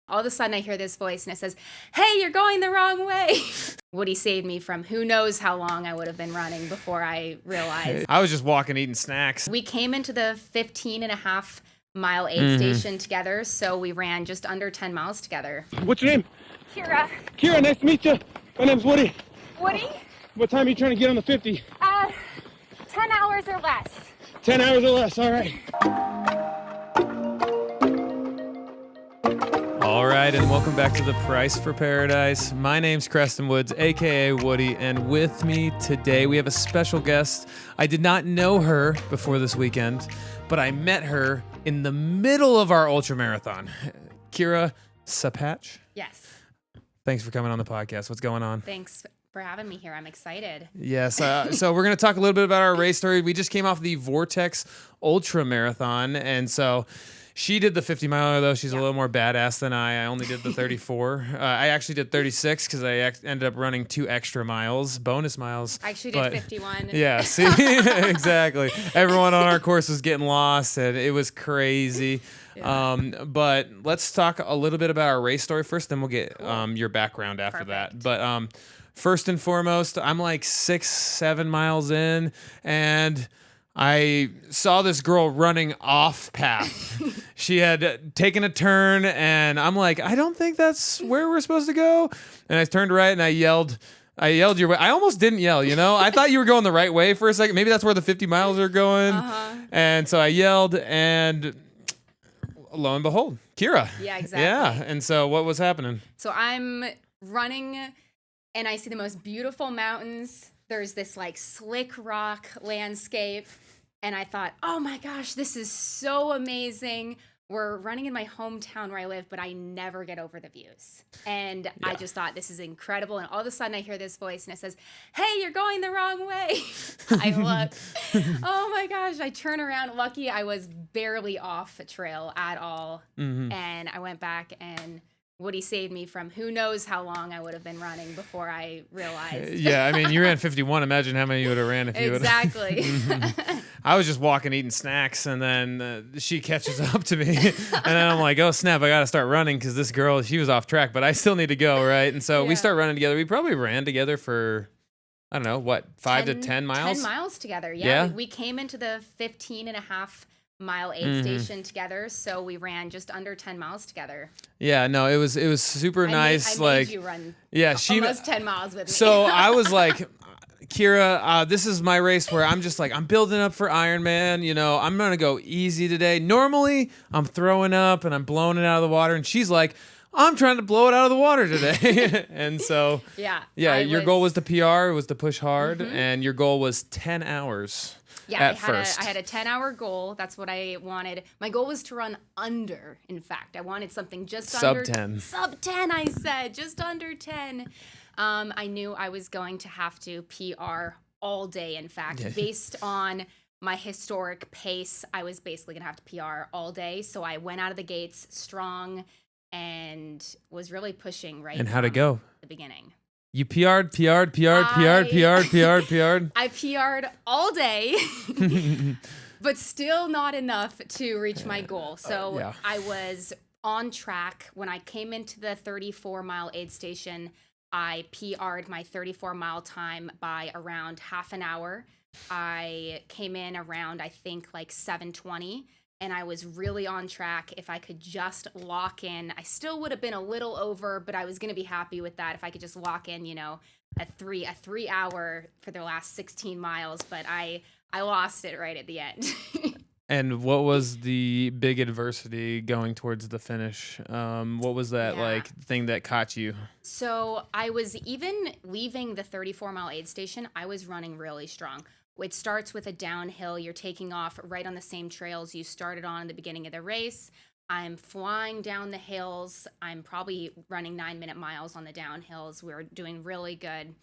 All of a sudden I hear this voice and it says, "Hey, you're going the wrong way." Woody saved me from who knows how long I would have been running before I realized. I was just walking, eating snacks. We came into the 15.5-mile aid station together, so we ran just under 10 miles together. What's your name? Kira. Kira, nice to meet you. My name's Woody. Woody? What time are you trying to get on the 50? 10 hours or less. 10 hours or less, all right. All right, and welcome back to The Price for Paradise. My name's Creston Woods, a.k.a. Woody, and with me today we have a special guest. I did not know her before this weekend, but I met her in the middle of our ultramarathon. Kira Sapach. Yes. Thanks for coming on the podcast. What's going on? Thanks for having me here. I'm excited. Yes. So we're going to talk a little bit about our race story. We just came off the Vortex Ultramarathon, and so she did the 50 miler, though. She's a little more badass than I. I only did the 34. I actually did 36 because I ended up running 2 extra miles, bonus miles. I actually did 51. Yeah, see? Exactly. Everyone on our course was getting lost, and it was crazy. Yeah. But let's talk a little bit about our race story first, then we'll get your background after that. But first and foremost, I'm like 6-7 miles in, and I saw this girl running off path. She had taken a turn, and I'm like, I don't think that's where we're supposed to go. And I turned right, and I yelled your way. I almost didn't yell, you know? I thought you were going the right way for a second. Maybe that's where the 50 miles are going. And so I yelled, and lo and behold, Kira. Yeah, exactly. Yeah, and so what was happening? So I'm running, and I see the most beautiful mountains. There's this like slick rock landscape, and I thought, oh my gosh, this is so amazing. We're running in my hometown where I live, but I never get over the views. And I just thought, this is incredible. And all of a sudden I hear this voice and it says, "Hey, you're going the wrong way." I look, oh my gosh, I turn around. Lucky I was barely off the trail at all. And I went back, and Woody saved me from who knows how long I would have been running before I realized. Yeah, I mean, you ran 51. Imagine how many you would have ran if you would have. Exactly. I was just walking, eating snacks, and then she catches up to me. And then I'm like, oh, snap, I got to start running because this girl, she was off track, but I still need to go, right? And so we start running together. We probably ran together for, I don't know, what, 5 to 10 miles? 10 miles together, yeah. We came into the 15.5-mile aid station together, so we ran just under 10 miles together. Yeah, no, it was super nice. I made you run almost 10 miles with me. So I was like, Kira, this is my race where I'm just like, I'm building up for Ironman. You know, I'm going to go easy today. Normally, I'm throwing up and I'm blowing it out of the water. And she's like, I'm trying to blow it out of the water today. And so, your goal was to PR, was to push hard. And your goal was 10 hours. Yeah, I had a 10-hour goal. That's what I wanted. My goal was to run under, in fact. I wanted something just under 10. Sub 10, I said. Just under 10. I knew I was going to have to PR all day, in fact. Based on my historic pace, I was basically going to have to PR all day. So I went out of the gates strong and was really pushing right. And how'd it go? The beginning. You PR'd. I PR'd all day, but still not enough to reach my goal. So I was on track. When I came into the 34-mile aid station, I PR'd my 34-mile time by around half an hour. I came in around, I think, like 7:20. And I was really on track. If I could just lock in, I still would have been a little over, but I was going to be happy with that if I could just lock in, a 3 hour for the last 16 miles. But I lost it right at the end. And what was the big adversity going towards the finish? What was that thing that caught you? So I was even leaving the 34-mile aid station, I was running really strong. It starts with a downhill. You're taking off right on the same trails you started on in the beginning of the race. I'm flying down the hills. I'm probably running 9-minute miles on the downhills. We're doing really good.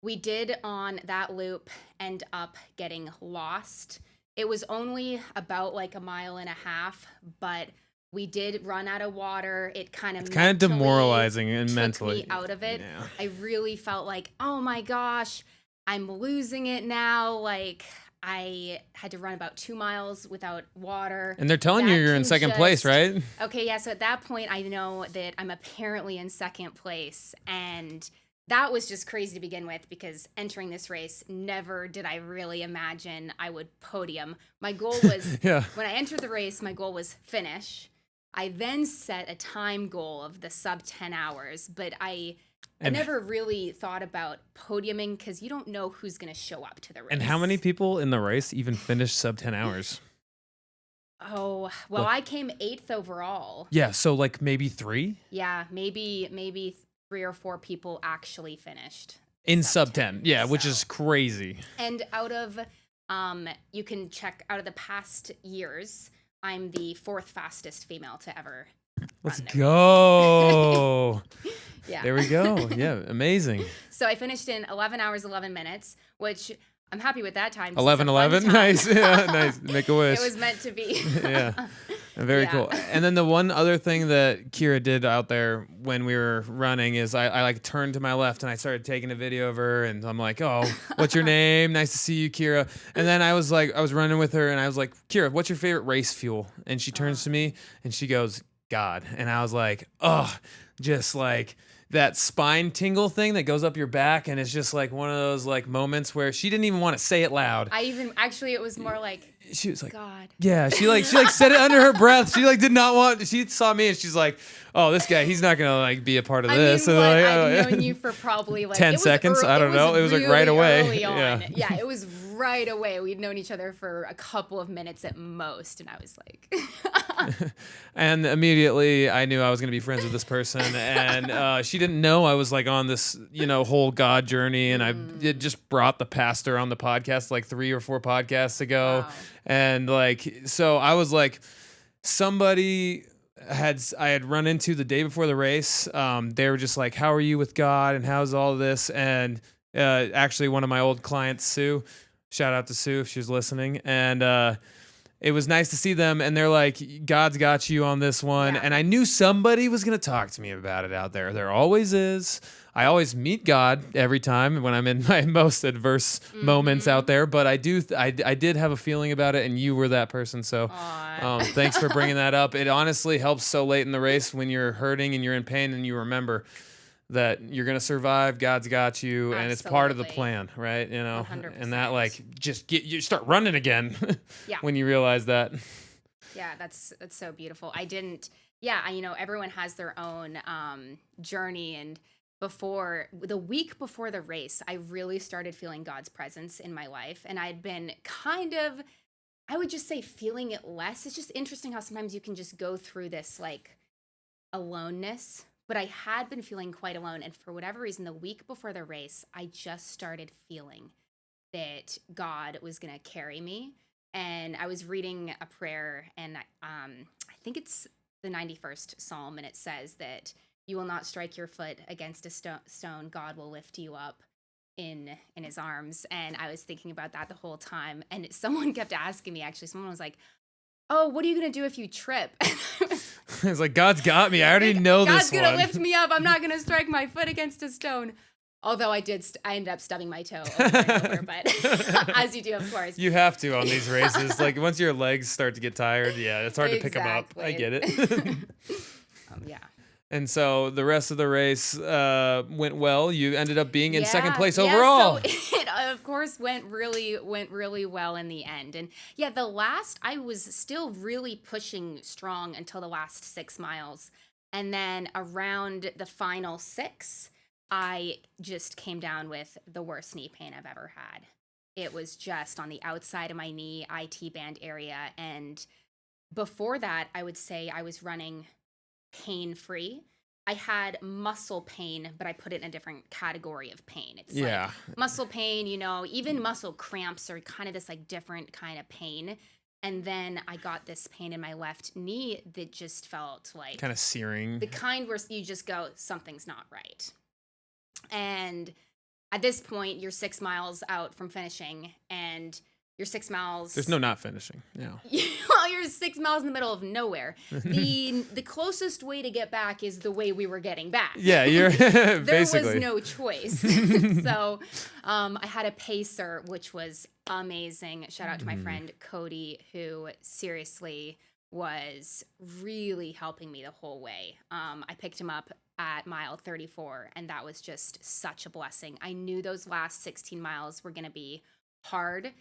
We did on that loop end up getting lost. It was only about like 1.5 miles, but we did run out of water. It's kind of demoralizing and mentally took me out of it. Yeah. I really felt like, oh my gosh, I'm losing it now. Like, I had to run about 2 miles without water. And they're telling you That you're in can second place, right? Okay, yeah, so at that point, I know that I'm apparently in second place. And that was just crazy to begin with because entering this race, never did I really imagine I would podium. My goal was, Yeah. when I entered the race, my goal was finish. I then set a time goal of the sub 10 hours, but I never really thought about podiuming because you don't know who's going to show up to the race. And how many people in the race even finished sub 10 hours? Oh, well, I came 8th overall. Yeah, so like maybe 3? Yeah, maybe 3 or 4 people actually finished. In sub 10. Yeah, which is crazy. And out of, you can check out of the past years, I'm the 4th fastest female to ever Let's run the go. Yeah. There we go. Yeah, amazing. So I finished in 11 hours, 11 minutes, which I'm happy with that time. 11:11. Nice. Yeah, nice. Make a wish. It was meant to be. Yeah. Very Yeah. cool. And then the one other thing that Kira did out there when we were running is I like turned to my left and I started taking a video of her and I'm like, oh, what's your name? Nice to see you, Kira. And then I was running with her and I was like, Kira, what's your favorite race fuel? And she turns to me and she goes, God. And I was like, oh, just like that spine tingle thing that goes up your back. And it's just like one of those like moments where she didn't even want to say it loud. It was more like, She was like, God. Yeah, she said it under her breath. She like did not want. She saw me and she's like, "Oh, this guy, he's not gonna like be a part of this." I mean, And, like, I've known you for probably like 10 seconds. I don't know. It was like right really away. early on. Yeah. Yeah, it was right away. We'd known each other for a couple of minutes at most, and I was like, And immediately I knew I was gonna be friends with this person, and she didn't know I was like on this whole God journey, and I did just brought the pastor on the podcast like 3 or 4 podcasts ago, Wow. and like so I was like somebody. I had run into the day before the race. They were just like, "How are you with God? And how's all this?" And actually, one of my old clients, Sue, shout out to Sue if she's listening, and it was nice to see them. And they're like, "God's got you on this one." Yeah. And I knew somebody was gonna talk to me about it out there. There always is. I always meet God every time when I'm in my most adverse moments out there. But I did have a feeling about it, and you were that person. So thanks for bringing that up. It honestly helps so late in the race when you're hurting and you're in pain, and you remember that you're gonna survive. God's got you, and it's part of the Absolutely. plan, right? 100%. And that like you start running again Yeah. when you realize that. Yeah, that's so beautiful. Everyone has their own journey, and the week before the race, I really started feeling God's presence in my life, and I'd been kind of, I would just say, feeling it less. It's just interesting how sometimes you can just go through this like aloneness, but I had been feeling quite alone, and for whatever reason, the week before the race, I just started feeling that God was going to carry me. And I was reading a prayer, and I think it's the 91st Psalm, and it says that you will not strike your foot against a stone. God will lift you up in his arms. And I was thinking about that the whole time. And someone kept asking me, actually, someone was like, oh, what are you going to do if you trip? It's like, God's got me. I already know God's this going to one. lift me up. I'm not going to strike my foot against a stone. Although I ended up stubbing my toe over and over, but as you do, of course. You have to on these races. Like once your legs start to get tired, yeah, it's hard to pick them up. I get it. Yeah. And so the rest of the race went well. You ended up being in second place overall. So it of course went really well in the end. And yeah, I was still really pushing strong until the last 6 miles. And then around the final 6, I just came down with the worst knee pain I've ever had. It was just on the outside of my knee, IT band area. And before that, I would say I was running pain-free. I had muscle pain, but I put it in a different category of pain. It's like muscle pain, even muscle cramps are kind of this like different kind of pain. And then I got this pain in my left knee that just felt like kind of searing. The kind where you just go, something's not right. And at this point, you're 6 miles out from finishing, and you're 6 miles. There's no not finishing. No. Well, you're 6 miles in the middle of nowhere. The closest way to get back is the way we were getting back. Yeah, you're There basically. was no choice. So I had a pacer, which was amazing. Shout out to my friend Cody, who seriously was really helping me the whole way. I picked him up at mile 34, and that was just such a blessing. I knew those last 16 miles were going to be hard.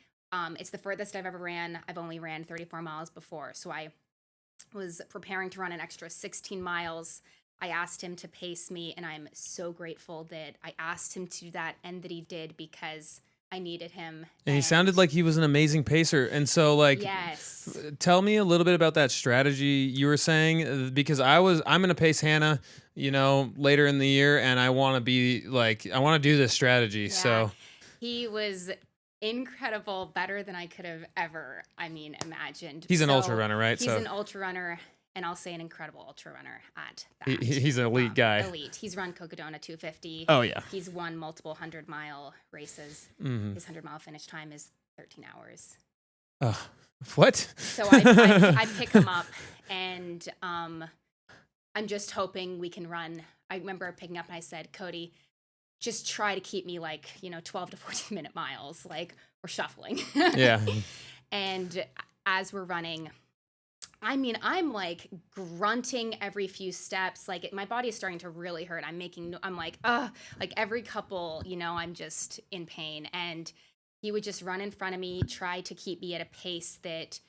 It's the furthest I've ever ran. I've only ran 34 miles before, so I was preparing to run an extra 16 miles. I asked him to pace me, and I'm so grateful that I asked him to do that and that he did, because I needed him. And he sounded like he was an amazing pacer. And so, like, yes. tell me a little bit about that strategy you were saying, because I'm going to pace Hannah, later in the year, and I want to do this strategy. Yeah. So He was incredible, better than I could have ever, imagined. he's an ultra runner, right? He's an ultra runner, and I'll say an incredible ultra runner at that. He's an elite guy. Elite. He's run Cocodona 250. Oh, yeah. He's won multiple 100-mile races. Mm-hmm. His 100-mile finish time is 13 hours. What? So I pick him up, and I'm just hoping we can run. I remember picking up, and I said, Cody, just try to keep me 12 to 14 minute miles, we're shuffling. Yeah. And as we're running, I'm grunting every few steps. My body is starting to really hurt. Every couple, I'm just in pain. And he would just run in front of me, try to keep me at a pace that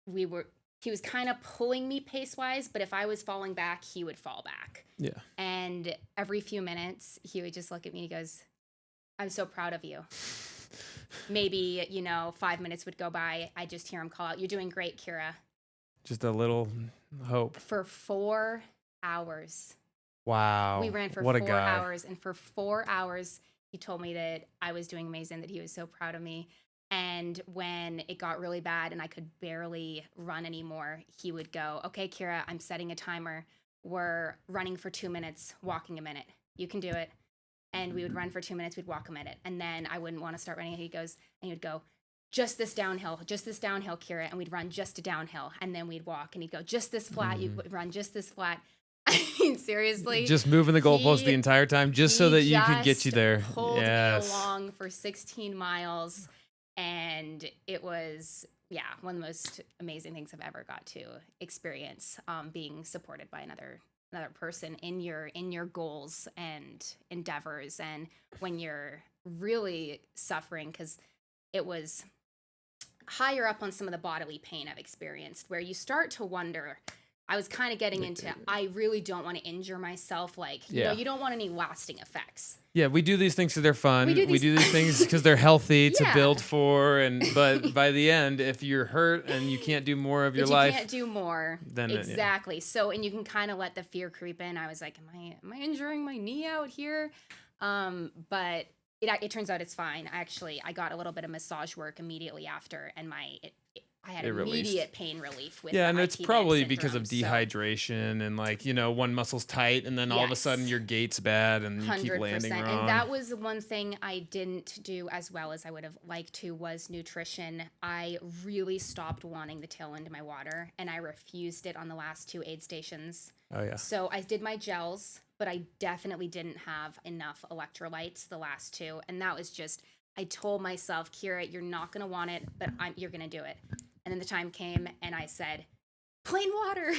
he was kind of pulling me pace-wise, but if I was falling back, he would fall back. Yeah. And every few minutes, he would just look at me and he goes, I'm so proud of you. Maybe, 5 minutes would go by. I just hear him call out, you're doing great, Kira. Just a little hope. For 4 hours. Wow. We ran for what 4 a guy. hours. And for 4 hours, he told me that I was doing amazing, that he was so proud of me. And when it got really bad and I could barely run anymore, he would go, okay, Kira, I'm setting a timer. We're running for 2 minutes, walking a minute. You can do it. And we would run for 2 minutes, we'd walk a minute. And then I wouldn't want to start running. He would go, just this downhill, Kira. And we'd run just a downhill. And then we'd walk and he'd go, just this flat. You'd run just this flat. Seriously. Just moving the goalpost the entire time just so that you could get you there. Pulled me along for 16 miles. And it was, one of the most amazing things I've ever got to experience, being supported by another person in your goals and endeavors. And when you're really suffering, because it was higher up on some of the bodily pain I've experienced, where you start to wonder, I was kind of getting into, I really don't want to injure myself. You don't want any lasting effects. Yeah, we do these things because they're fun. We do these things because they're healthy to Yeah. build for. But by the end, if you're hurt and you can't do more of your life, you can't do more. Then exactly. So, and you can kind of let the fear creep in. I was like, am I injuring my knee out here? But it turns out it's fine. I got a little bit of massage work immediately after, and I had immediate pain relief with and my it's T-band probably because of syndrome, dehydration and one muscle's tight and then all of a sudden your gait's bad and you keep landing wrong. And that was one thing I didn't do as well as I would have liked to, was nutrition. I really stopped wanting the tail end of my water, and I refused it on the last 2 aid stations. Oh yeah. So I did my gels, but I definitely didn't have enough electrolytes the last 2, and that was just, I told myself, Kira, you're not going to want it, but you're going to do it. And then the time came, and I said, plain water,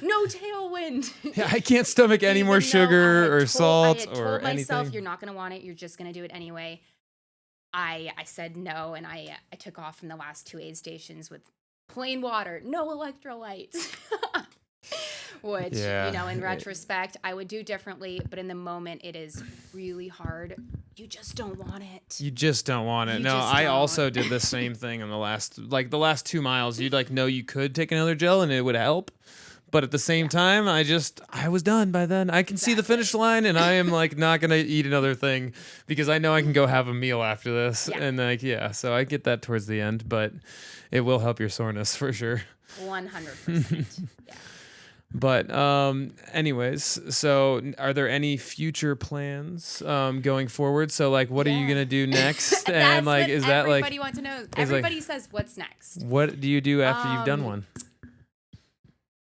no tailwind. Yeah, I can't stomach any more sugar or salt I had or told myself, anything. you're not going to want it. You're just going to do it anyway. I said no, and I took off from the last 2 aid stations with plain water, no electrolytes. Which, in retrospect, I would do differently. But in the moment, it is really hard. You just don't want it. You just don't want it. No, I also did the same thing in the last 2 miles. You'd know you could take another gel and it would help. But at the same time, I was done by then. I can see the finish line, and I am not going to eat another thing because I know I can go have a meal after this. Yeah. And so I get that towards the end, but it will help your soreness for sure. 100%. Yeah. But anyways, so are there any future plans going forward? So like, what are you gonna do next? And like, is that like everybody wants to know? Everybody says, "What's next?" what do you do after you've done one?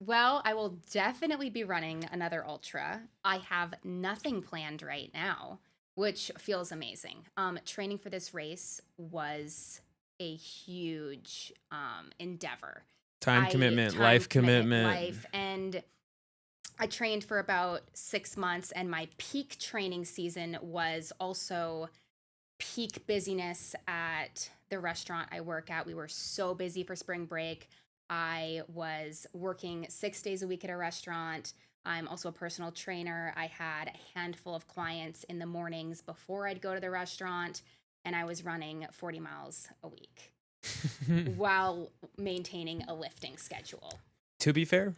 Well, I will definitely be running another ultra. I have nothing planned right now, which feels amazing. Training for this race was a huge endeavor. Time commitment, life commitment. Life. And I trained for about 6 months, and my peak training season was also peak busyness at the restaurant I work at. We were so busy for spring break. I was working 6 days a week at a restaurant. I'm also a personal trainer. I had a handful of clients in the mornings before I'd go to the restaurant, and I was running 40 miles a week while maintaining a lifting schedule. To be fair,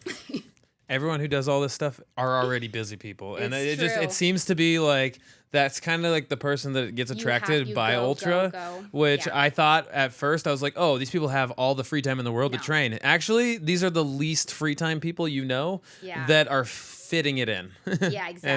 everyone who does all this stuff are already busy people, and it seems to be like that's kind of like the person that gets attracted by ultra, which I thought at first I was like, oh, these people have all the free time in the world to train. Actually, these are the least free time people that are fitting it in. Yeah, exactly.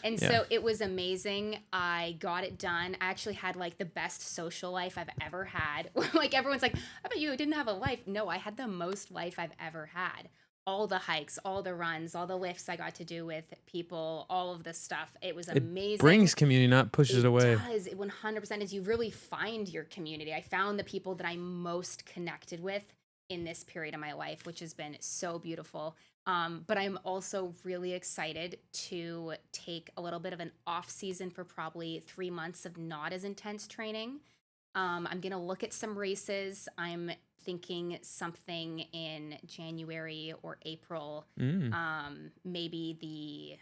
And so it was amazing. I got it done. I actually had like the best social life I've ever had. Like everyone's like, I bet you didn't have a life. No, I had the most life I've ever had. All the hikes, all the runs, all the lifts I got to do with people, all of this stuff. It was amazing. It brings community, not pushes it away. It does. It 100% is. You really find your community. I found the people that I'm most connected with in this period of my life, which has been so beautiful. But I'm also really excited to take a little bit of an off season for probably 3 months of not as intense training. I'm going to look at some races. I'm thinking something in January or April. Maybe the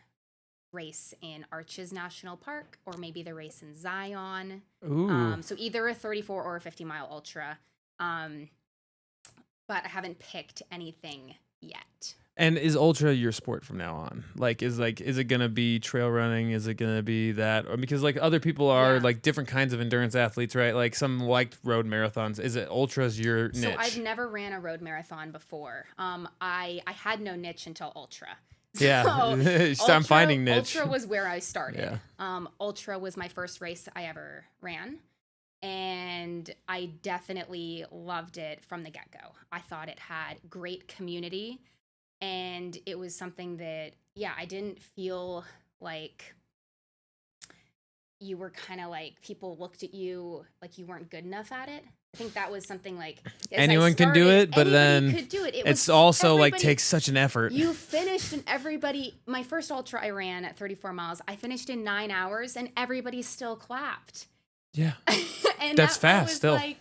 race in Arches National Park, or maybe the race in Zion. So either a 34 or a 50-mile ultra. But I haven't picked anything yet. And is ultra your sport from now on? Is it gonna be trail running? Is it gonna be that? Or because like other people are like different kinds of endurance athletes, right? Like some liked road marathons. Is it ultra's your niche? So I've never ran a road marathon before. I had no niche until ultra. Yeah, I'm finding niche. Ultra was where I started. Yeah. Ultra was my first race I ever ran. And I definitely loved it from the get-go. I thought it had great community. And it was something that, I didn't feel like you were kind of like people looked at you like you weren't good enough at it. I think that was something like anyone can do it, but then could do it. It's also like takes such an effort. You finished, and my first ultra I ran at 34 miles, I finished in 9 hours, and everybody still clapped. Yeah. And that's fast still. Like,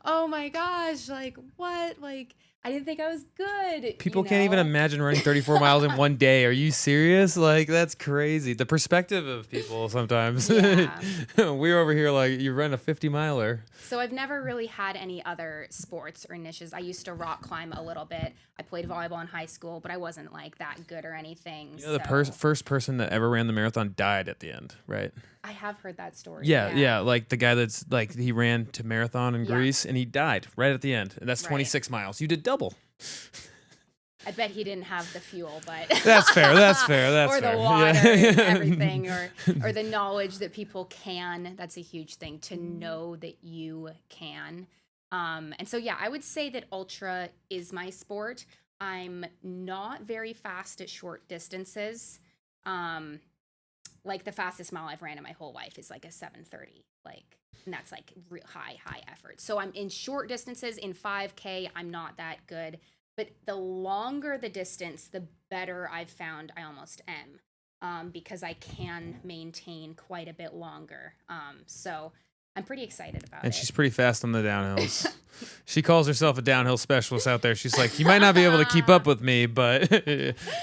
oh my gosh, like what? Like I didn't think I was good. People can't even imagine running 34 miles in one day. Are you serious? Like, that's crazy. The perspective of people sometimes. Yeah. We're over here like, you run a 50-miler. So I've never really had any other sports or niches. I used to rock climb a little bit. I played volleyball in high school, but I wasn't like that good or anything. You know, the first person that ever ran the marathon died at the end, right? I have heard that story. Yeah. Like the guy that's like, he ran to marathon in Greece and he died right at the end. And that's 26 miles. You did double. I bet he didn't have the fuel, but that's fair. Or the water and everything, or the knowledge that people can. That's a huge thing, to know that you can. And so, I would say that ultra is my sport. I'm not very fast at short distances. Like the fastest mile I've ran in my whole life is like a 7:30. And that's like real high effort. So I'm in short distances. In 5K, I'm not that good. But the longer the distance, the better I've found I almost am, because I can maintain quite a bit longer. So I'm pretty excited about it. And she's pretty fast on the downhills. She calls herself a downhill specialist out there. She's like, you might not be able to keep up with me, but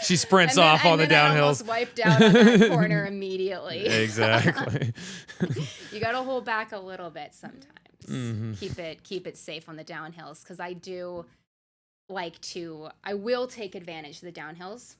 she sprints off on the downhills. I almost wiped out on that corner immediately. Exactly. You got to hold back a little bit sometimes. Mm-hmm. Keep it safe on the downhills, because I do I will take advantage of the downhills.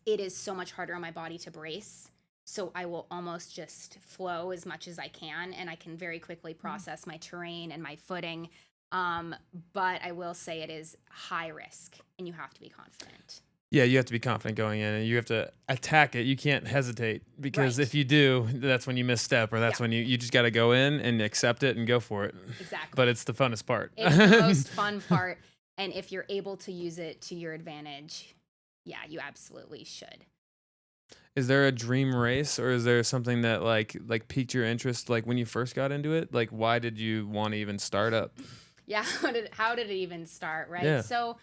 It is so much harder on my body to brace. So I will almost just flow as much as I can, and I can very quickly process my terrain and my footing. But I will say it is high risk, and you have to be confident. Yeah, you have to be confident going in, and you have to attack it. You can't hesitate, because Right. if you do, that's when you misstep, or that's Yeah. when you just got to go in and accept it and go for it. Exactly. But it's the funnest part. It's the most fun part. And if you're able to use it to your advantage, yeah, you absolutely should. Is there a dream race, or is there something that like piqued your interest, like when you first got into it? Like, why did you want to even start up? Yeah, how did it even start, right? Yeah. So,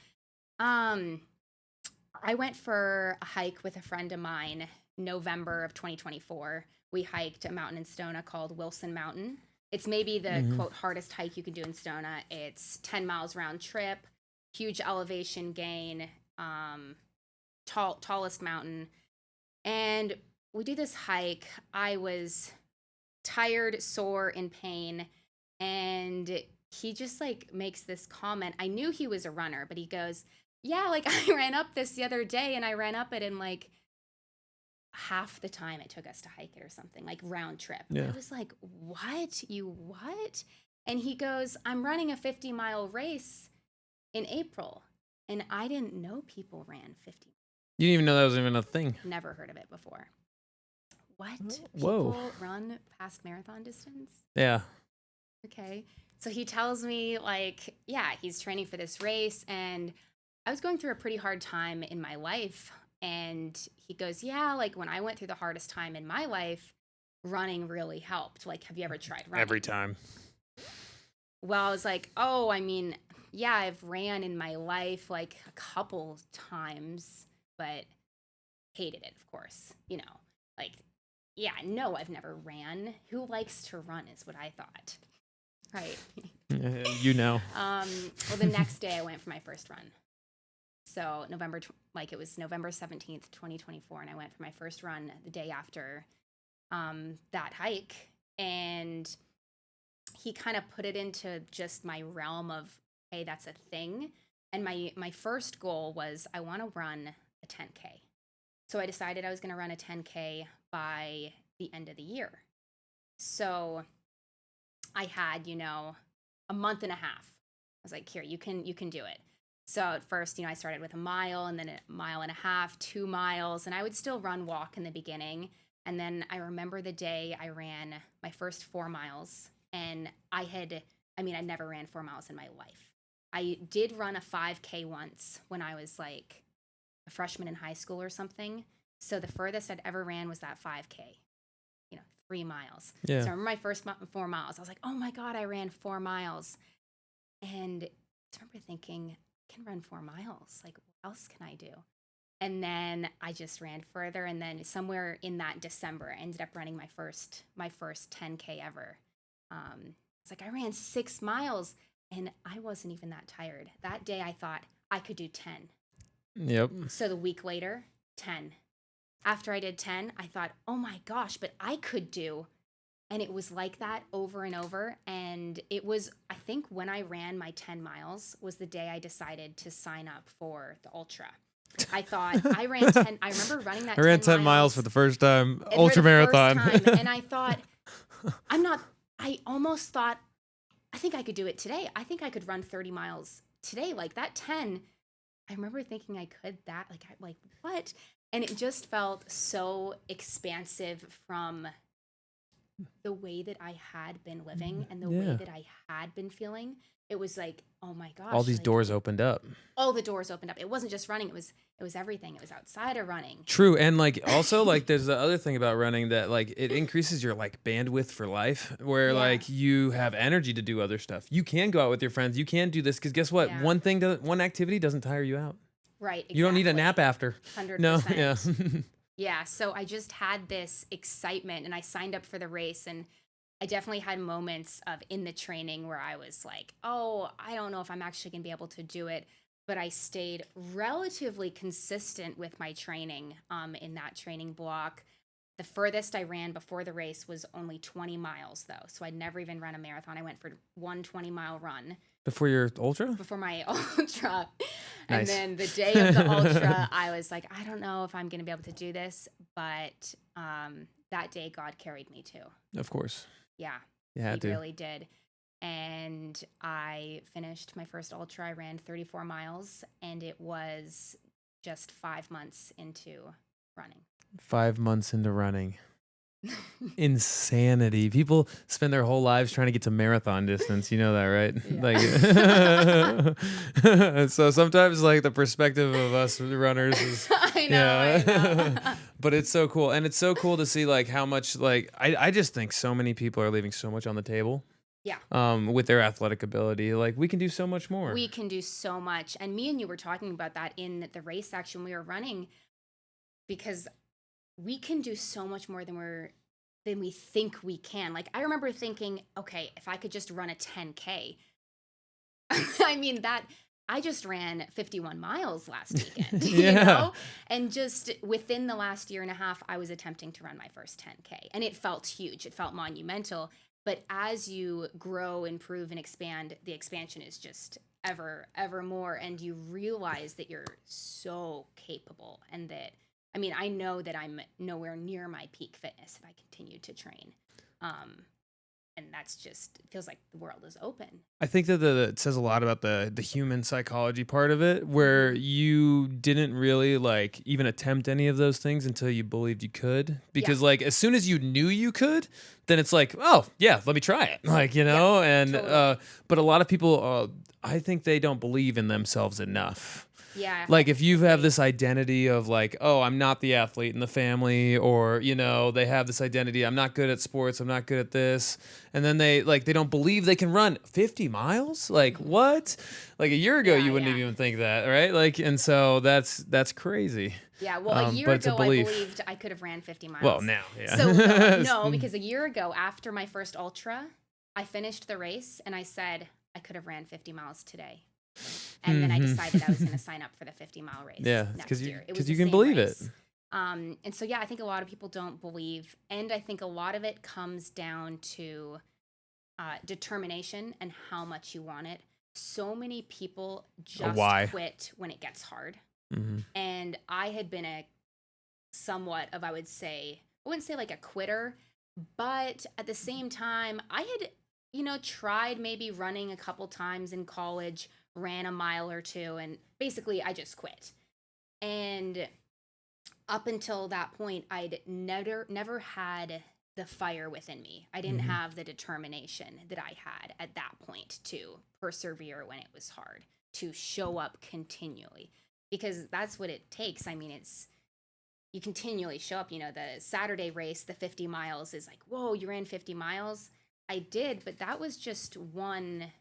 I went for a hike with a friend of mine, November of 2024. We hiked a mountain in Stona called Wilson Mountain. It's maybe the quote hardest hike you can do in Stona. It's 10 miles round trip, huge elevation gain, tallest mountain. And we do this hike. I was tired, sore, in pain, and he just like makes this comment. I knew he was a runner, but he goes, yeah, like I ran up this the other day, and I ran up it in like half the time it took us to hike it or something, like round trip. Yeah. I was like, what? You what? And he goes, I'm running a 50-mile race in April. And I didn't know people ran 50. You didn't even know that was even a thing. Never heard of it before. What? Whoa. People run past marathon distance? Yeah. Okay. So he tells me, like, yeah, he's training for this race. And I was going through a pretty hard time in my life. And he goes, yeah, like when I went through the hardest time in my life, running really helped. Like, have you ever tried running? Every time. Well, I was like, oh, I mean, yeah, I've ran in my life like a couple times, but hated it, of course. You know, like, yeah, no, I've never ran. Who likes to run is what I thought. Right. You know. Well, the next day I went for my first run. So it was November 17th, 2024. And I went for my first run the day after that hike. And he kind of put it into just my realm of, hey, that's a thing. And my first goal was I want to run a 10K. So I decided I was going to run a 10K by the end of the year. So I had, a month and a half. I was like, here, you can do it. So at first, I started with a mile, and then a mile and a half, 2 miles, and I would still walk in the beginning. And then I remember the day I ran my first 4 miles, and I never ran 4 miles in my life. I did run a 5K once when I was like a freshman in high school or something. So the furthest I'd ever ran was that 5K, 3 miles. Yeah. So I remember my first 4 miles. I was like, oh my God, I ran 4 miles. And I remember thinking, I can run 4 miles. Like, what else can I do? And then I just ran further. And then somewhere in that December, I ended up running my first 10K ever. It's like I ran 6 miles, and I wasn't even that tired. That day I thought I could do 10. Yep. So the week later, 10. After I did 10, I thought, oh my gosh, but I could do. And it was like that over and over. And it was, I think when I ran my 10 miles was the day I decided to sign up for the ultra. I thought I ran 10. I remember running that 10 I ran 10 miles for the first time, ultra marathon. And I thought, I almost thought, I think I could do it today. I think I could run 30 miles today. Like that 10, I remember thinking I could that. Like what? And it just felt so expansive from the way that I had been living and the way that I had been feeling. It was like, oh my gosh. All these doors opened up. All the doors opened up. It wasn't just running. It was everything. It was outside of running. True. And also there's the other thing about running that it increases your bandwidth for life, where you have energy to do other stuff. You can go out with your friends. You can do this, because guess what? Yeah. One activity doesn't tire you out. Right. Exactly. You don't need a nap after. 100%. No. Yeah. Yeah. So I just had this excitement, and I signed up for the race, and I definitely had moments in the training where I was like, oh, I don't know if I'm actually going to be able to do it. But I stayed relatively consistent with my training in that training block. The furthest I ran before the race was only 20 miles, though. So I'd never even run a marathon. I went for one 20-mile run. Before your ultra? Before my ultra. Nice. And then the day of the ultra, I was like, I don't know if I'm going to be able to do this. But that day, God carried me too. Of course. Yeah. Yeah, He really did. And I finished my first ultra. I ran 34 miles, and it was just 5 months into running. 5 months into running. Insanity. People spend their whole lives trying to get to marathon distance. You know that, right? Like, so sometimes like the perspective of us runners is, I know. but it's so cool. And it's so cool to see like how much, like, I just think so many people are leaving so much on the table. Yeah. With their athletic ability. Like, we can do so much more. We can do so much. And me and you were talking about that in the race action we were running, because we can do so much more than we think we can. Like, I remember thinking, okay, if I could just run a 10K. I mean, I just ran 51 miles last weekend, you know? And just within the last year and a half, I was attempting to run my first 10K. And it felt huge. It felt monumental. But as you grow, improve, and expand, the expansion is just ever more. And you realize that you're so capable, and that, I mean, I know that I'm nowhere near my peak fitness if I continue to train. And that's just, it feels like the world is open. I think that it says a lot about the human psychology part of it, where you didn't really like even attempt any of those things until you believed you could. Because like as soon as you knew you could, then it's like, oh yeah, let me try it. Like, you know, and totally. but a lot of people, I think they don't believe in themselves enough. Yeah. Like if you have this identity of like, oh, I'm not the athlete in the family, or, you know, they have this identity, I'm not good at sports, I'm not good at this. And then they don't believe they can run 50 miles. Like what? Like a year ago, you wouldn't even think that. Right. Like, and so that's crazy. Yeah. Well, a year ago, I believed I could have ran 50 miles. Well, now, yeah. So no, because a year ago, after my first ultra, I finished the race and I said I could have ran 50 miles today. And then I decided I was going to sign up for the 50-mile race next year. Because you can believe it. And so, yeah, I think a lot of people don't believe. And I think a lot of it comes down to determination and how much you want it. So many people just quit when it gets hard. Mm-hmm. And I had been somewhat of, I wouldn't say like a quitter, but at the same time, I had, tried maybe running a couple times in college, ran a mile or two, and basically I just quit. And up until that point, I'd never had the fire within me. I didn't have the determination that I had at that point to persevere when it was hard, to show up continually, because that's what it takes. I mean, you continually show up. The Saturday race, the 50 miles is like, whoa, you ran 50 miles. I did, but that was just one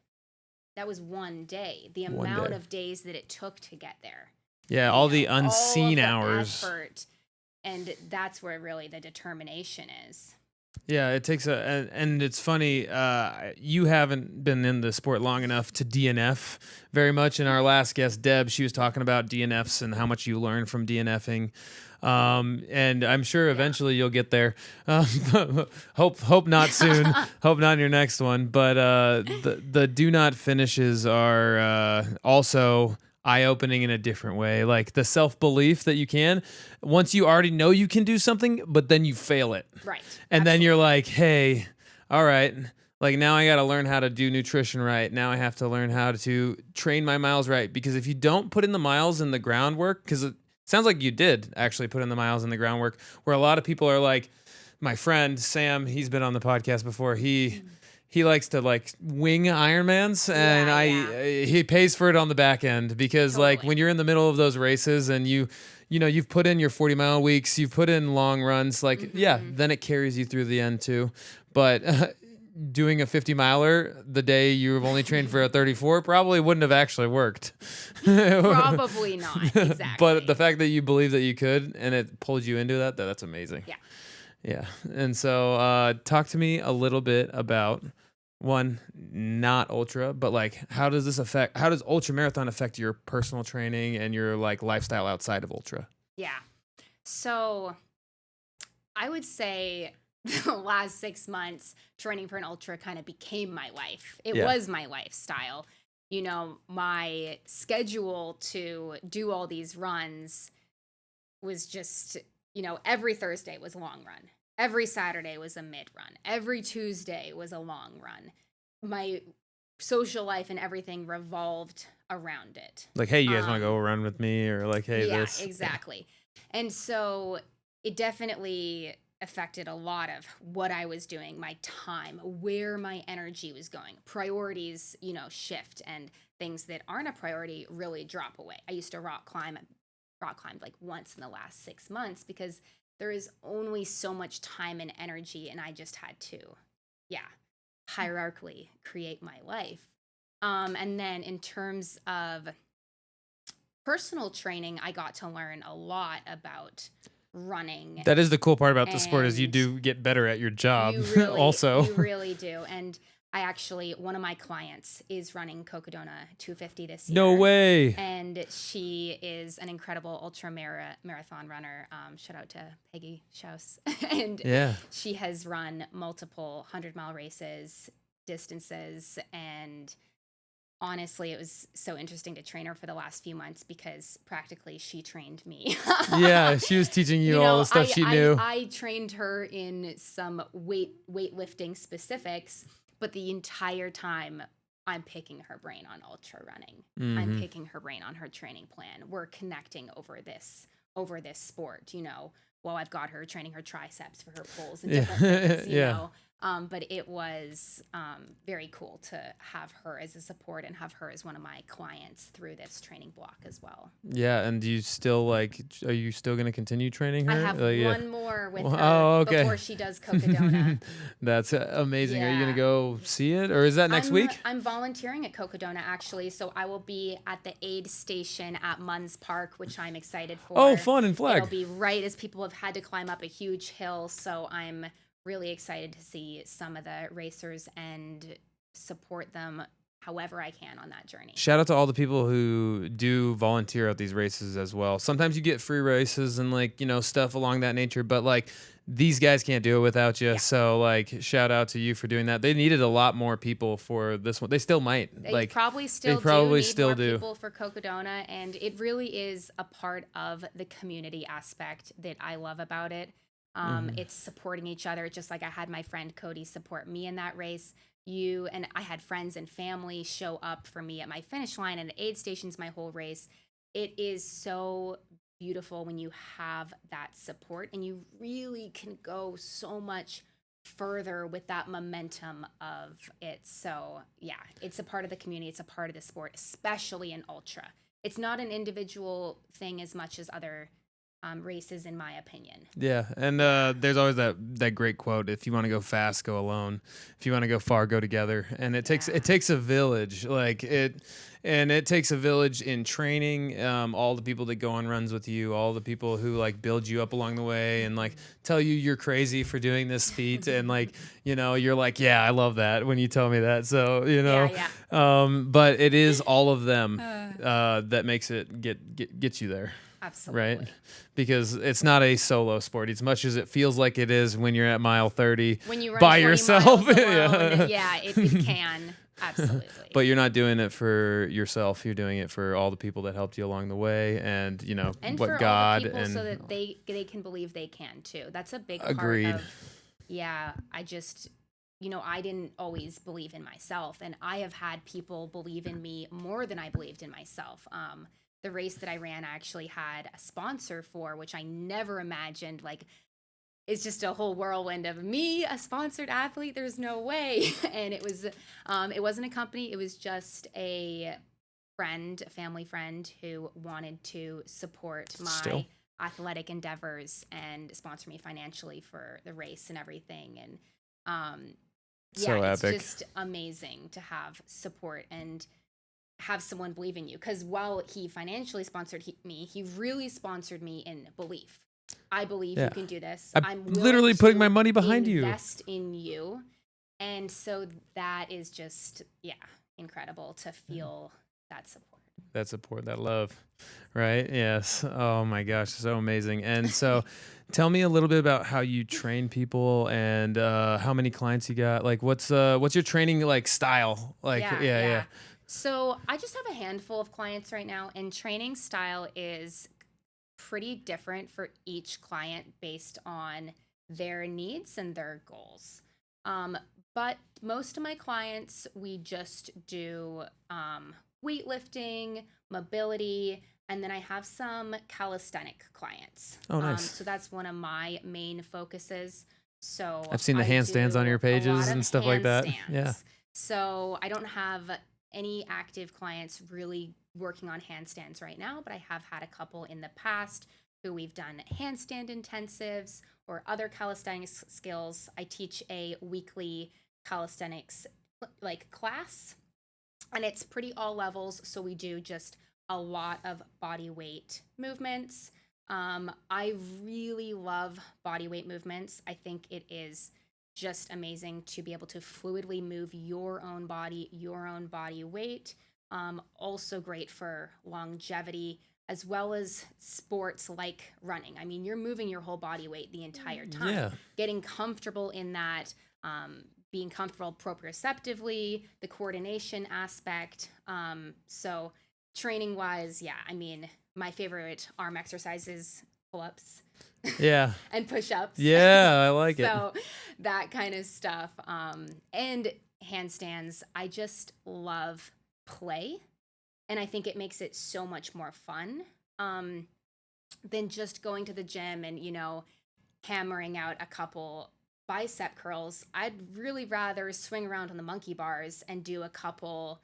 day. The amount of days that it took to get there. Yeah, all the unseen hours. Effort, and that's where really the determination is. Yeah, it takes and it's funny, you haven't been in the sport long enough to DNF very much. And our last guest, Deb, she was talking about DNFs and how much you learn from DNFing. And I'm sure eventually you'll get there. Hope not soon. Hope not in your next one. But the do not finishes are also eye-opening in a different way. Like the self-belief that you can, once you already know you can do something, but then you fail it. Right. And then you're like, hey, all right, like now I got to learn how to do nutrition right. Now I have to learn how to train my miles right. Because if you don't put in the miles in the groundwork, because it sounds like you did actually put in the miles in the groundwork, where a lot of people are like, my friend Sam, he's been on the podcast before, he likes to like wing Ironmans, and he pays for it on the back end, because like when you're in the middle of those races and you've put in your 40-mile weeks, you've put in long runs, like then it carries you through the end too. But doing a 50-miler the day you've only trained for a 34 probably wouldn't have actually worked. Probably not, exactly. But the fact that you believe that you could and it pulled you into that's amazing. Yeah. Yeah. And so talk to me a little bit about, one, not ultra, but like how does ultra marathon affect your personal training and your like lifestyle outside of ultra? Yeah. So I would say the last 6 months training for an ultra kind of became my life. It was my lifestyle. My schedule to do all these runs was just, every Thursday was a long run. Every Saturday was a mid run. Every Tuesday was a long run. My social life and everything revolved around it. Like, hey, you guys want to go around with me? Or like, hey, yeah, this. exactly. And so it definitely affected a lot of what I was doing, my time, where my energy was going. Priorities, shift, and things that aren't a priority really drop away. I used to rock climb like once in the last 6 months because there is only so much time and energy, and I just had to, hierarchically create my life. And then in terms of personal training, I got to learn a lot about running. That is the cool part about the sport is you do get better at your job also. You really do. And I actually, one of my clients is running Cocodona 250 this year. No way. And she is an incredible marathon runner. Shout out to Peggy Schaus. And she has run multiple 100-mile races, distances, and honestly, it was so interesting to train her for the last few months because practically she trained me. Yeah, she was teaching you all the stuff she knew. I trained her in some weightlifting specifics, but the entire time I'm picking her brain on ultra running. Mm-hmm. I'm picking her brain on her training plan. We're connecting over this sport, while I've got her training her triceps for her pulls and different things, you know. But it was very cool to have her as a support and have her as one of my clients through this training block as well. Yeah, and are you still going to continue training her? I have one more with her before she does Cocodona. That's amazing. Are you going to go see it, or is that next week? I'm volunteering at Cocodona, actually, so I will be at the aid station at Munns Park, which I'm excited for. Oh, fun and flag. It'll be right as people have had to climb up a huge hill, so I'm really excited to see some of the racers and support them however I can on that journey. Shout out to all the people who do volunteer at these races as well. Sometimes you get free races and stuff along that nature, but these guys can't do it without you. Yeah. So shout out to you for doing that. They needed a lot more people for this one. They still might. They probably still do people for Cocodona, and it really is a part of the community aspect that I love about it. It's supporting each other, just like I had my friend Cody support me in that race. And I had friends and family show up for me at my finish line and the aid stations my whole race. It is so beautiful when you have that support, and you really can go so much further with that momentum of it. So yeah, it's a part of the community. It's a part of the sport, especially in ultra. It's not an individual thing as much as other races, in my opinion. Yeah, and there's always that great quote: "If you want to go fast, go alone. If you want to go far, go together." And it takes a village, it takes a village in training. All the people that go on runs with you, all the people who build you up along the way, and tell you you're crazy for doing this feat, and you're like, yeah, I love that when you tell me that. So but it is all of them that makes it get you there. Absolutely. Right? Because it's not a solo sport as much as it feels like it is when you're at mile 30 when you run by yourself. Alone, it can. Absolutely. But you're not doing it for yourself. You're doing it for all the people that helped you along the way, and and what for God all the people and so that they can believe they can too. That's a big agreed. Part of. Yeah, I just I didn't always believe in myself, and I have had people believe in me more than I believed in myself. The race that I ran, I actually had a sponsor for, which I never imagined. It's just a whole whirlwind of me, a sponsored athlete. There's no way. And it wasn't a company. It was just a family friend who wanted to support my athletic endeavors and sponsor me financially for the race and everything. And so it's epic. Just amazing to have support and have someone believe in you, because while he financially sponsored me, he really sponsored me in belief. I believe you can do this. I'm literally putting my money behind you. Invest in you, and so that is just incredible to feel that support. That support, that love, right? Yes. Oh my gosh, so amazing. And so, tell me a little bit about how you train people and how many clients you got. What's your training style? Yeah. So I just have a handful of clients right now, and training style is pretty different for each client based on their needs and their goals. But most of my clients, we just do weightlifting, mobility, and then I have some calisthenic clients. Oh, nice. So that's one of my main focuses. So I've seen the I handstands do on your a pages lot of and stuff like that. handstands. Yeah. So I don't have any active clients really working on handstands right now, but I have had a couple in the past who we've done handstand intensives or other calisthenics skills. I teach a weekly calisthenics class, and it's pretty all levels. So we do just a lot of body weight movements. I really love body weight movements. I think it is just amazing to be able to fluidly move your own body weight. Also great for longevity as well as sports like running. I mean, you're moving your whole body weight the entire time. Yeah. Getting comfortable in that, being comfortable proprioceptively, the coordination aspect. So training wise, yeah, I mean, my favorite arm exercise is pull-ups. Yeah. And push-ups. Yeah, I like it. So that kind of stuff. And handstands, I just love play. And I think it makes it so much more fun than just going to the gym and, hammering out a couple bicep curls. I'd really rather swing around on the monkey bars and do a couple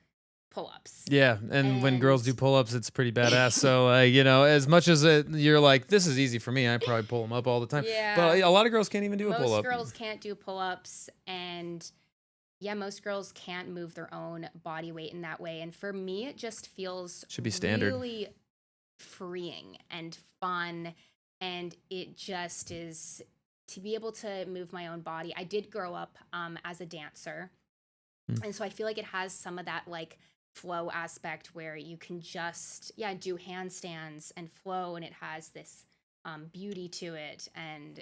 pull-ups. Yeah, and when girls do pull-ups, it's pretty badass. So, as much as you're like, this is easy for me, I probably pull them up all the time. Yeah. But a lot of girls can't even do a pull-up. Most girls can't do pull-ups, and yeah, most girls can't move their own body weight in that way. And for me, it just feels Should be standard. Really freeing and fun, and it just is to be able to move my own body. I did grow up as a dancer, and so I feel like it has some of that flow aspect where you can just do handstands and flow, and it has this beauty to it and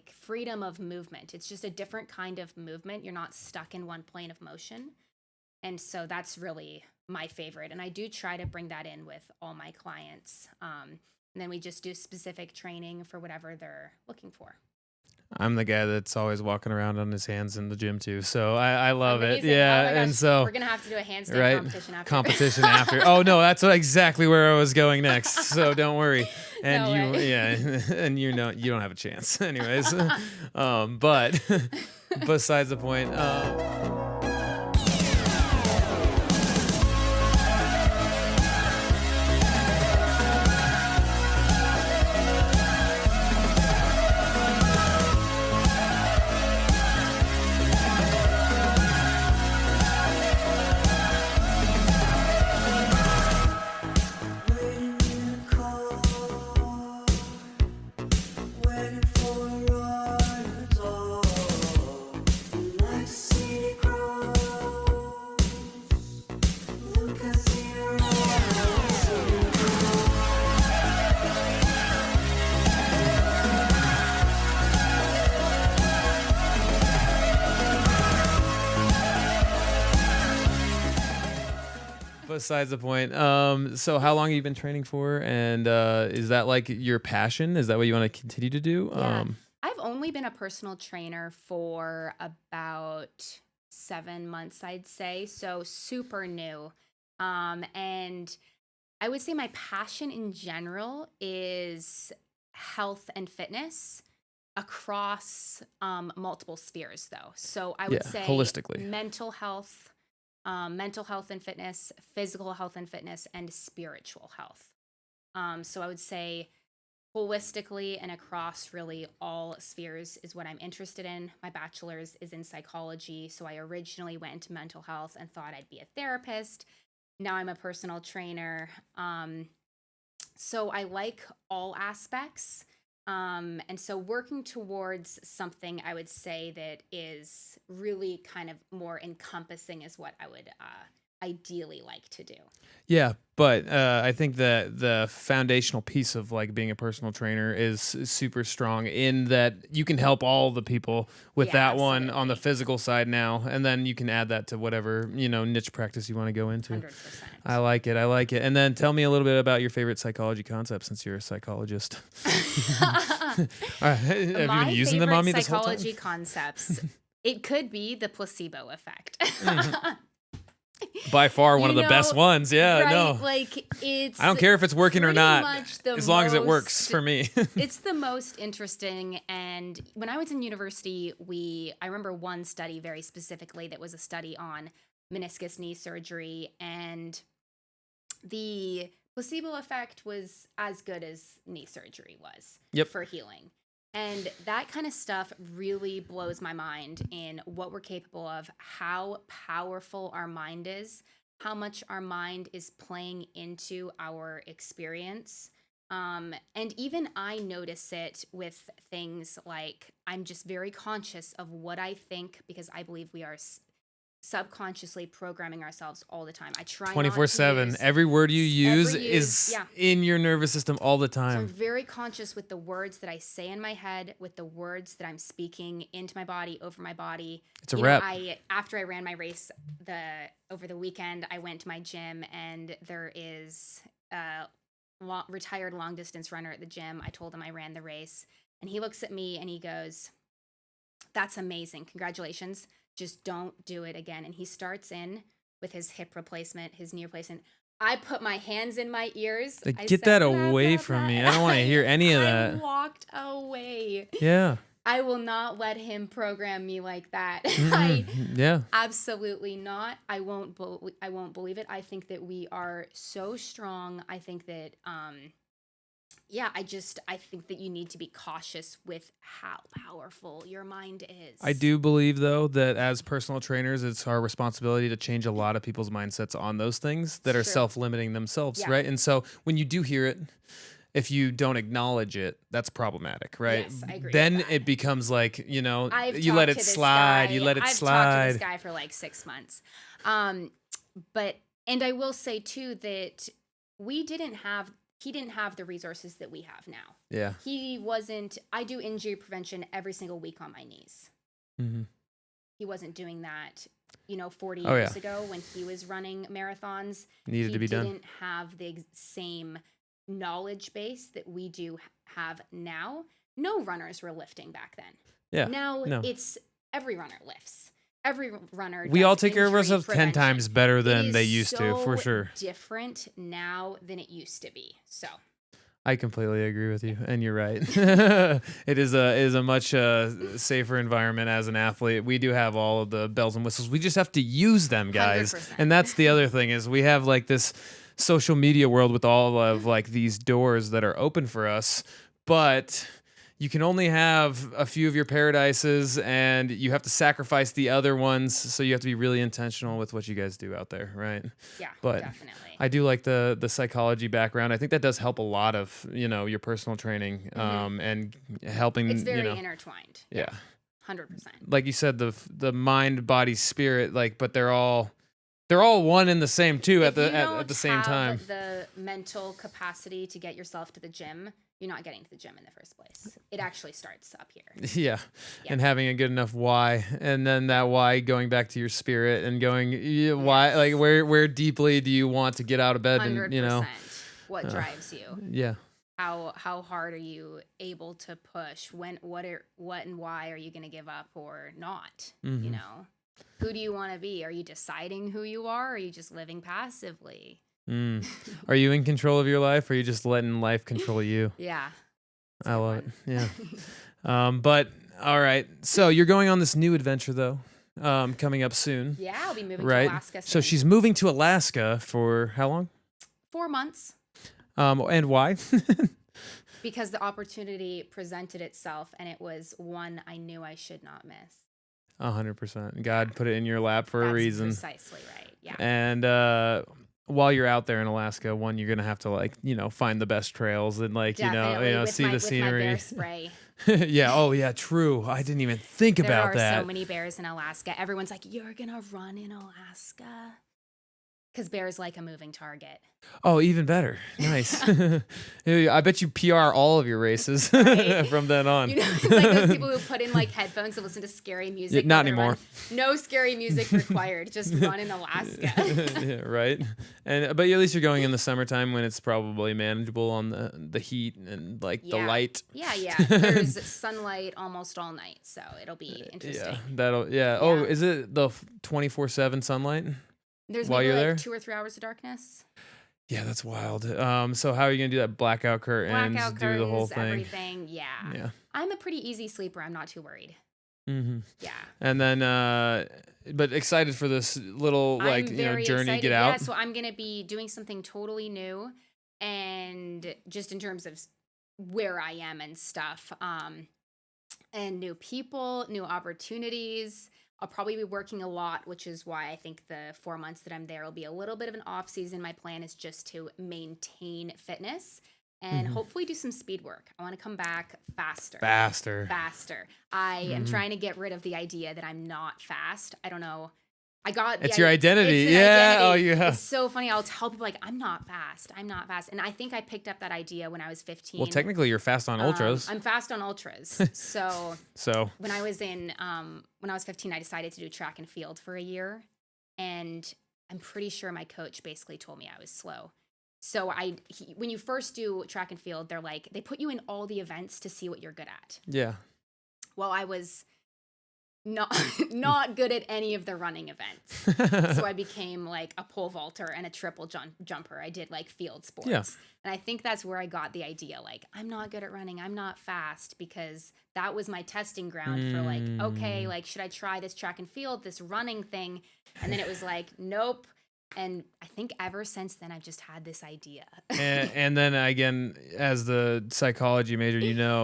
freedom of movement. It's just a different kind of movement. You're not stuck in one plane of motion, and so that's really my favorite, and I do try to bring that in with all my clients, and then we just do specific training for whatever they're looking for. I'm the guy that's always walking around on his hands in the gym too, so I love Amazing. it. Yeah, Oh my gosh, and so we're gonna have to do a handstand competition after. Oh no, that's exactly where I was going next. So don't worry. And No way. and you don't have a chance, anyways. But besides the point. Besides the point. So how long have you been training for? And is that your passion? Is that what you want to continue to do? Yeah. I've only been a personal trainer for about 7 months, I'd say. So super new. And I would say my passion in general is health and fitness across multiple spheres, though. So I would say holistically. mental health and fitness, physical health and fitness, and spiritual health. So I would say holistically and across really all spheres is what I'm interested in. My bachelor's is in psychology, so I originally went into mental health and thought I'd be a therapist. Now I'm a personal trainer. So I like all aspects. And so working towards something I would say that is really kind of more encompassing is what I would ideally like to do. Yeah, but I think that the foundational piece of being a personal trainer is super strong in that you can help all the people with that one on the physical side now, and then you can add that to whatever niche practice you want to go into. 100%. I like it. And then tell me a little bit about your favorite psychology concept, since you're a psychologist. All right. Have you been using them on me this whole time? Psychology concepts. It could be the placebo effect. By far one of the You best know, ones. Yeah, right? no. Like it's I don't care if it's working or pretty not, much the as long as it works most- for me. It's the most interesting. And when I was in university, I remember one study very specifically that was a study on meniscus knee surgery, and the placebo effect was as good as knee surgery was for healing. And that kind of stuff really blows my mind in what we're capable of, how powerful our mind is, how much our mind is playing into our experience. And even I notice it with things like I'm just very conscious of what I think, because I believe we are subconsciously programming ourselves all the time. I try 24/7. Every word you use is in your nervous system all the time. So I'm very conscious with the words that I say in my head, with the words that I'm speaking into my body, over my body. It's a rep. After I ran my race over the weekend, I went to my gym, and there is a retired long distance runner at the gym. I told him I ran the race, and he looks at me and he goes, "That's amazing. Congratulations. Just don't do it again." And he starts in with his hip replacement, his knee replacement. I put my hands in my ears. Get that away from me. I don't want to hear any of that. I walked away. Yeah. I will not let him program me like that. Yeah. Absolutely not. I won't believe it. I think that we are so strong. I think that I think that you need to be cautious with how powerful your mind is. I do believe, though, that as personal trainers, it's our responsibility to change a lot of people's mindsets on those things that are self-limiting themselves, right? And so when you do hear it, if you don't acknowledge it, that's problematic, right? Yes, I agree then with that. it becomes like, you You let it slide. You let it slide. I've talked to this guy for like 6 months. And I will say, too, that he didn't have the resources that we have now. Yeah. I do injury prevention every single week on my knees. Mm-hmm. He wasn't doing that, 40 years ago when he was running marathons. Needed to be done. He didn't have the same knowledge base that we do have now. No runners were lifting back then. Yeah. Now it's every runner lifts. Every runner. We all take care of injury ourselves 10 prevention. times better than It they is used to, for sure. Different now than it used to be. So I completely agree with you, and you're right. It is a much safer environment as an athlete. We do have all of the bells and whistles. We just have to use them, guys. 100%. And that's the other thing, is we have like this social media world with all of like these doors that are open for us, but you can only have a few of your paradises, and you have to sacrifice the other ones. So you have to be really intentional with what you guys do out there, right? Yeah, but definitely. I do like the psychology background. I think that does help a lot of your personal training, and helping. It's very intertwined. Yeah, 100%. like you said, the mind, body, spirit, but they're all one and the same too at the same time. If you don't have the mental capacity to get yourself to the gym, you're not getting to the gym in the first place. It actually starts up here. Yeah. And having a good enough why, and then that why going back to your spirit and going why, like where deeply do you want to get out of bed, 100%. and What drives you? Yeah. How hard are you able to push? What and why are you going to give up or not? Mm-hmm. Who do you want to be? Are you deciding who you are? Or are you just living passively? Are you in control of your life, or are you just letting life control you? Yeah. I love it. Yeah. But all right. So you're going on this new adventure though, coming up soon. Yeah, I'll be moving to Alaska soon. So she's moving to Alaska for how long? 4 months. And why? Because the opportunity presented itself, and it was one I knew I should not miss. 100%. God put it in your lap for a reason. Precisely right. Yeah. And while you're out there in Alaska, you're gonna have to find the best trails and Definitely. see the scenery. With my bear spray. Yeah. Oh yeah. True. I didn't even think about that. There are so many bears in Alaska. Everyone's like, "You're gonna run in Alaska," because bears like a moving target. Oh, even better. Nice. I bet you PR all of your races from then on. It's like those people who put in like headphones to listen to scary music. Not anymore. No scary music required. Just run in Alaska. Yeah, right. But at least you're going in the summertime when it's probably manageable on the heat and the light. Yeah. There's sunlight almost all night, so it'll be interesting. Yeah. Oh, is it the 24/7 sunlight? There's while maybe you're like there? 2 or 3 hours of darkness. Yeah, that's wild. So how are you gonna do that? Blackout curtains, Blackout do the whole curtains, thing. everything. Yeah. Yeah. I'm a pretty easy sleeper. I'm not too worried. Mm-hmm. Yeah. And then, but excited for this little I'm very journey. excited. Get out. Yeah, so I'm gonna be doing something totally new, and just in terms of where I am and stuff, and new people, new opportunities. I'll probably be working a lot, which is why I think the 4 months that I'm there will be a little bit of an off season. My plan is just to maintain fitness and hopefully do some speed work. I want to come back faster. Faster. I am trying to get rid of the idea that I'm not fast. I don't know. It's your identity. It's an yeah. identity. Oh, yeah. It's so funny. I'll tell people like, I'm not fast. And I think I picked up that idea when I was 15. Well, technically, you're fast on ultras. I'm fast on ultras. So when I was 15, I decided to do track and field for a year, and I'm pretty sure my coach basically told me I was slow. So when you first do track and field, they put you in all the events to see what you're good at. Yeah. Well, I was not good at any of the running events. So I became like a pole vaulter and a triple jumper. I did like field sports. Yeah. And I think that's where I got the idea, like, I'm not good at running. I'm not fast, because that was my testing ground for like, okay, like, should I try this track and field, this running thing? And then it was like, nope. And I think ever since then, I've just had this idea. and then again, as the psychology major,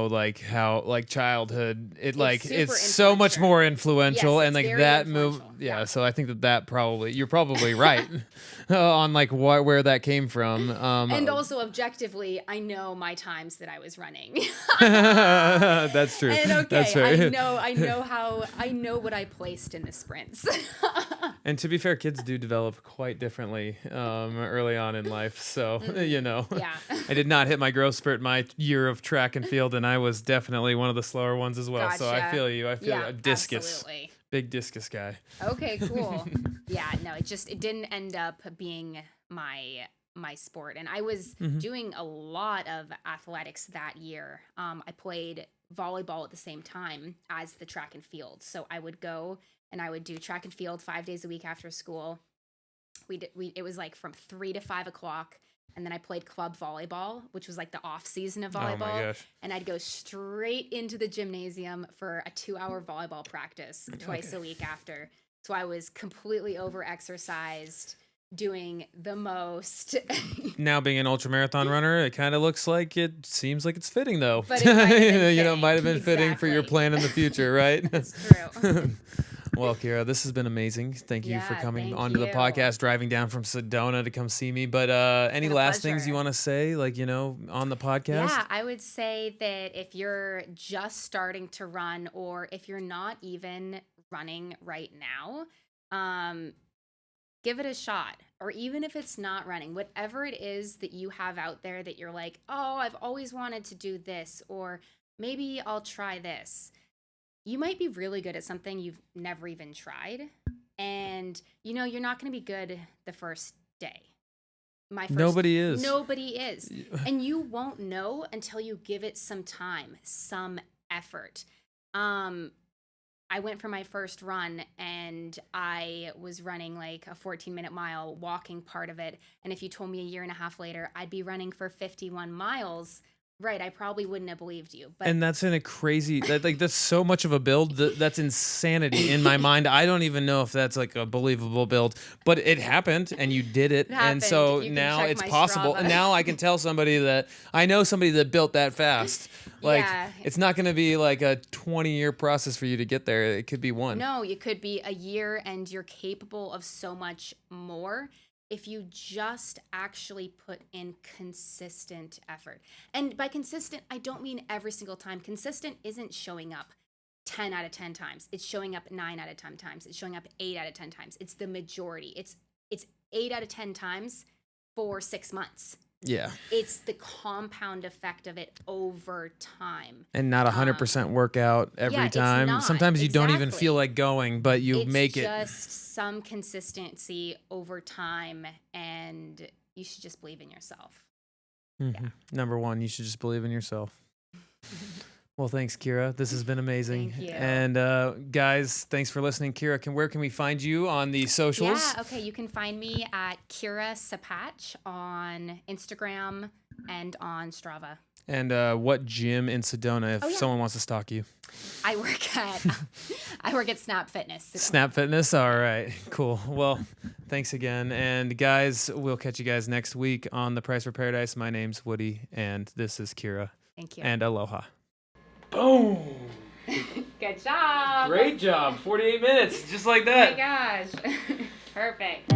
like how like childhood, it's so much more influential, Yes, and like very that move. influential. Yeah. So I think that you're probably right on like where that came from. And also objectively, I know my times that I was running. That's true. And okay, That's right. I know what I placed in the sprints. And to be fair, kids do develop quite differently early on in life. So, Yeah. I did not hit my growth spurt my year of track and field, and I was definitely one of the slower ones as well. So I Gotcha. feel you. Yeah, a discus. absolutely. Big discus guy. Okay, cool. Yeah, no, it didn't end up being my sport. And I was doing a lot of athletics that year. I played volleyball at the same time as the track and field. So I would go and I would do track and field 5 days a week after school. It was like from 3 to 5 o'clock. And then I played club volleyball, which was like the off season of volleyball. Oh my gosh. And I'd go straight into the gymnasium for a 2-hour volleyball practice twice a week after. So I was completely over-exercised, doing the most. Now being an ultramarathon runner, it kind of seems like it's fitting though. But it might have been fitting. Might have been fitting for your Exactly. plan in the future, right? That's true. Well, Kira, this has been amazing. Thank you for Yeah, coming thank onto the you. podcast, driving down from Sedona to come see me. But any been a last things pleasure. you want to say, on the podcast? Yeah, I would say that if you're just starting to run, or if you're not even running right now, give it a shot. Or even if it's not running, whatever it is that you have out there that you're like, oh, I've always wanted to do this, or maybe I'll try this. You might be really good at something you've never even tried. And, you're not going to be good the first day. Nobody is. Nobody is. And you won't know until you give it some time, some effort. I went for my first run and I was running like a 14-minute mile, walking part of it. And if you told me a year and a half later I'd be running for 51 miles, right, I probably wouldn't have believed you. But And that's in a crazy, that's so much of a build. That's insanity in my mind. I don't even know if that's like a believable build, but it happened and you did it. happened. And so You can now check it's my possible. Strava. And now I can tell I know somebody that built that fast. Yeah. It's not going to be like a 20-year process for you to get there. It could be one. no, it could be a year, and you're capable of so much more if you just actually put in consistent effort. And by consistent, I don't mean every single time. Consistent isn't showing up 10 out of 10 times. It's showing up 9 out of 10 times. It's showing up 8 out of 10 times. It's the majority. It's 8 out of 10 times for 6 months. Yeah. It's the compound effect of it over time. And not 100% workout every yeah, it's time. not. Sometimes you don't even Exactly. feel like going, but you It's make it. just some consistency over time, and you should just believe in yourself. Mhm. Number one, you should just believe in yourself. Well, thanks, Kira. This has been amazing. Thank you. And guys, thanks for listening. Kira, where can we find you on the socials? Yeah, okay. You can find me at Kira Sapach on Instagram and on Strava. And what gym in Sedona if someone wants to stalk you? I work at Snap Fitness. Snap Fitness? All right, cool. Well, thanks again. And guys, we'll catch you guys next week on The Price for Paradise. My name's Woody, and this is Kira. Thank you. And aloha. Boom. Good job. Great job. 48 minutes, just like Oh that. my gosh. Perfect.